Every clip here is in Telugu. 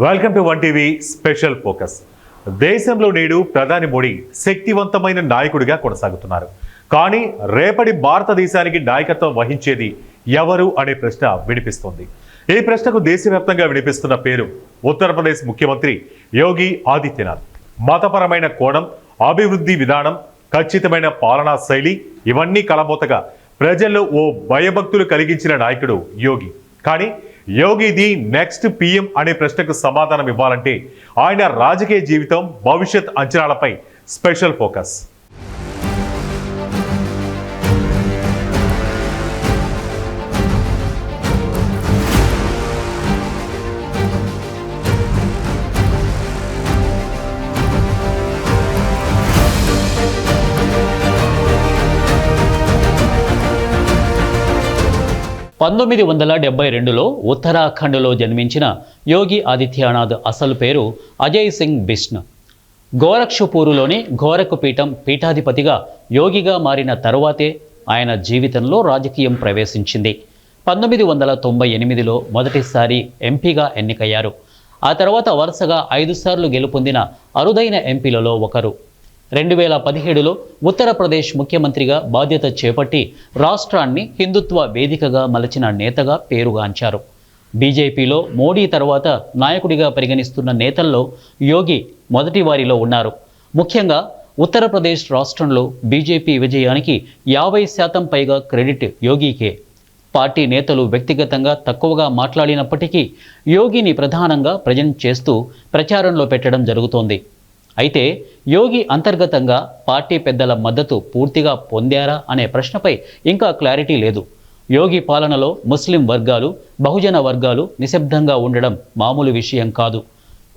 Welcome to one TV special focus. దేశంలో నేడు ప్రధాని మోడీ శక్తివంతమైన నాయకుడిగా కొనసాగుతున్నారు. కానీ రేపటి భారతదేశానికి నాయకత్వం వహించేది ఎవరు అనే ప్రశ్న వినిపిస్తోంది. ఈ ప్రశ్నకు దేశవ్యాప్తంగా వినిపిస్తున్న పేరు ఉత్తరప్రదేశ్ ముఖ్యమంత్రి యోగి ఆదిత్యనాథ్. మతపరమైన కోణం, అభివృద్ధి విధానం, ఖచ్చితమైన పాలనా శైలి ఇవన్నీ కలబోతగా ప్రజల్లో ఓ భయభక్తులు కలిగించిన నాయకుడు యోగి. కానీ యోగి ది నెక్స్ట్ పీఎం అనే ప్రశ్నకు సమాధానం ఇవ్వాలంటే ఆయన రాజకీయ జీవితం, భవిష్యత్ అంచనాలపై స్పెషల్ ఫోకస్. పంతొమ్మిది 1972లో ఉత్తరాఖండ్లో జన్మించిన యోగి ఆదిత్యనాథ్ అసలు పేరు అజయ్ సింగ్ బిష్ణ్. గోరఖ్పూర్లోని గోరఖ్ పీఠం పీఠాధిపతిగా యోగిగా మారిన తరువాతే ఆయన జీవితంలో రాజకీయం ప్రవేశించింది. 1998లో మొదటిసారి ఎంపీగా ఎన్నికయ్యారు. ఆ తర్వాత వరుసగా 5 సార్లు గెలుపొందిన అరుదైన ఎంపీలలో ఒకరు. 2017లో ఉత్తరప్రదేశ్ ముఖ్యమంత్రిగా బాధ్యత చేపట్టి రాష్ట్రాన్ని హిందుత్వ వేదికగా మలచిన నేతగా పేరుగాంచారు. బీజేపీలో మోడీ తర్వాత నాయకుడిగా పరిగణిస్తున్న నేతల్లో యోగి మొదటి వారిలో ఉన్నారు. ముఖ్యంగా ఉత్తరప్రదేశ్ రాష్ట్రంలో బీజేపీ విజయానికి 50% పైగా క్రెడిట్ యోగికే. పార్టీ నేతలు వ్యక్తిగతంగా తక్కువగా మాట్లాడినప్పటికీ యోగిని ప్రధానంగా ప్రజెంట్ చేస్తూ ప్రచారంలో పెట్టడం జరుగుతోంది. అయితే యోగి అంతర్గతంగా పార్టీ పెద్దల మద్దతు పూర్తిగా పొందారా అనే ప్రశ్నపై ఇంకా క్లారిటీ లేదు. యోగి పాలనలో ముస్లిం వర్గాలు, బహుజన వర్గాలు నిశ్శబ్దంగా ఉండడం మామూలు విషయం కాదు.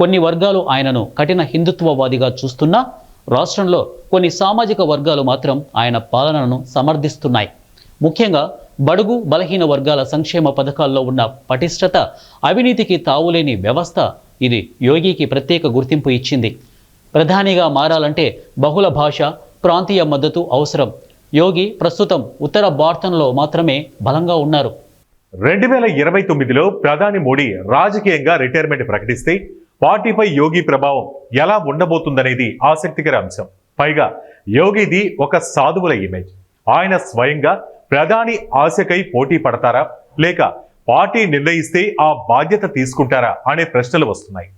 కొన్ని వర్గాలు ఆయనను కఠిన హిందుత్వవాదిగా చూస్తున్నా రాష్ట్రంలో కొన్ని సామాజిక వర్గాలు మాత్రం ఆయన పాలనను సమర్థిస్తున్నాయి. ముఖ్యంగా బడుగు బలహీన వర్గాల సంక్షేమ పథకాల్లో ఉన్న పటిష్టత, అవినీతికి తావులేని వ్యవస్థ ఇది యోగికి ప్రత్యేక గుర్తింపు ఇచ్చింది. ప్రధానిగా మారాలంటే బహుళ భాష, ప్రాంతీయ మద్దతు అవసరం. యోగి ప్రస్తుతం ఉత్తర భారతంలో మాత్రమే బలంగా ఉన్నారు. 2029లో ప్రధాని మోడీ రాజకీయంగా రిటైర్మెంట్ ప్రకటిస్తే పార్టీపై యోగి ప్రభావం ఎలా ఉండబోతుందనేది ఆసక్తికర అంశం. పైగా యోగిది ఒక సాధువుల ఇమేజ్. ఆయన స్వయంగా ప్రధాని ఆశకై పోటీ పడతారా, లేక పార్టీ నిర్ణయిస్తే ఆ బాధ్యత తీసుకుంటారా అనే ప్రశ్నలు వస్తున్నాయి.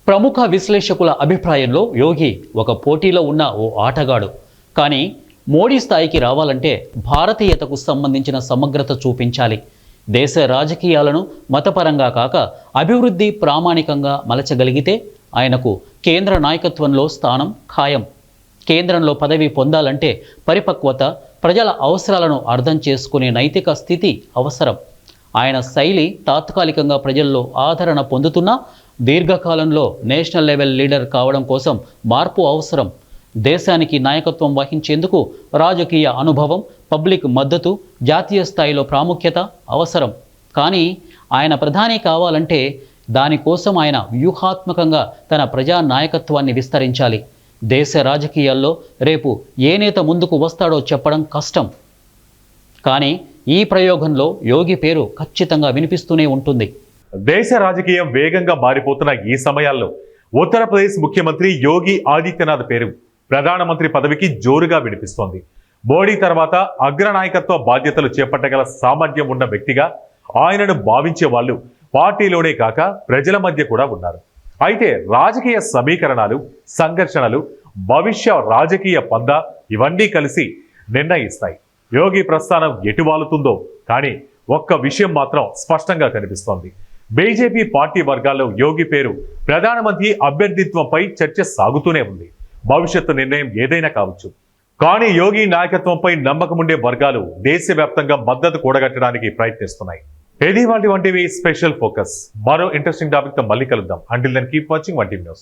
ప్రముఖ విశ్లేషకుల అభిప్రాయంలో యోగి ఒక పోటీలో ఉన్న ఓ ఆటగాడు. కానీ మోడీ స్థాయికి రావాలంటే భారతీయతకు సంబంధించిన సమగ్రత చూపించాలి. దేశ రాజకీయాలను మతపరంగా కాక అభివృద్ధి ప్రామాణికంగా మలచగలిగితే ఆయనకు కేంద్ర నాయకత్వంలో స్థానం ఖాయం. కేంద్రంలో పదవి పొందాలంటే పరిపక్వత, ప్రజల అవసరాలను అర్థం చేసుకునే నైతిక స్థితి అవసరం. ఆయన శైలి తాత్కాలికంగా ప్రజల్లో ఆదరణ పొందుతున్నా దీర్ఘకాలంలో నేషనల్ లెవెల్ లీడర్ కావడం కోసం మార్పు అవసరం. దేశానికి నాయకత్వం వహించేందుకు రాజకీయ అనుభవం, పబ్లిక్ మద్దతు, జాతీయ స్థాయిలో ప్రాముఖ్యత అవసరం. కానీ ఆయన ప్రధాని కావాలంటే దానికోసం ఆయన వ్యూహాత్మకంగా తన ప్రజా నాయకత్వాన్ని విస్తరించాలి. దేశ రాజకీయాల్లో రేపు ఏ నేత ముందుకు వస్తాడో చెప్పడం కష్టం. కానీ ఈ ప్రయోగంలో యోగి పేరు ఖచ్చితంగా వినిపిస్తూనే ఉంటుంది. దేశ రాజకీయం వేగంగా మారిపోతున్న ఈ సమయాల్లో ఉత్తరప్రదేశ్ ముఖ్యమంత్రి యోగి ఆదిత్యనాథ్ పేరు ప్రధానమంత్రి పదవికి జోరుగా వినిపిస్తోంది. మోడీ తర్వాత అగ్రనాయకత్వ బాధ్యతలు చేపట్టగల సామర్థ్యం ఉన్న వ్యక్తిగా ఆయనను భావించే వాళ్ళు పార్టీలోనే కాక ప్రజల మధ్య కూడా ఉన్నారు. అయితే రాజకీయ సమీకరణాలు, సంఘర్షణలు, భవిష్య రాజకీయ పందా ఇవన్నీ కలిసి నిర్ణయిస్తాయి యోగి ప్రస్థానం ఎటు వాలుతుందో. కానీ ఒక్క విషయం మాత్రం స్పష్టంగా కనిపిస్తోంది. బీజేపీ పార్టీ వర్గాల్లో యోగి పేరు ప్రధానమంత్రి అభ్యర్థిత్వంపై చర్చ సాగుతూనే ఉంది. భవిష్యత్తు నిర్ణయం ఏదైనా కావచ్చు. కానీ యోగి నాయకత్వంపై నమ్మకముండే వర్గాలు దేశవ్యాప్తంగా మద్దతు కూడగట్టడానికి ప్రయత్నిస్తున్నాయి. ఇది వాటి వంటివి స్పెషల్ ఫోకస్. మరో ఇంట్రెస్టింగ్ టాపిక్ తో మళ్ళీ కలుద్దాం. Until then keep watching one TV news.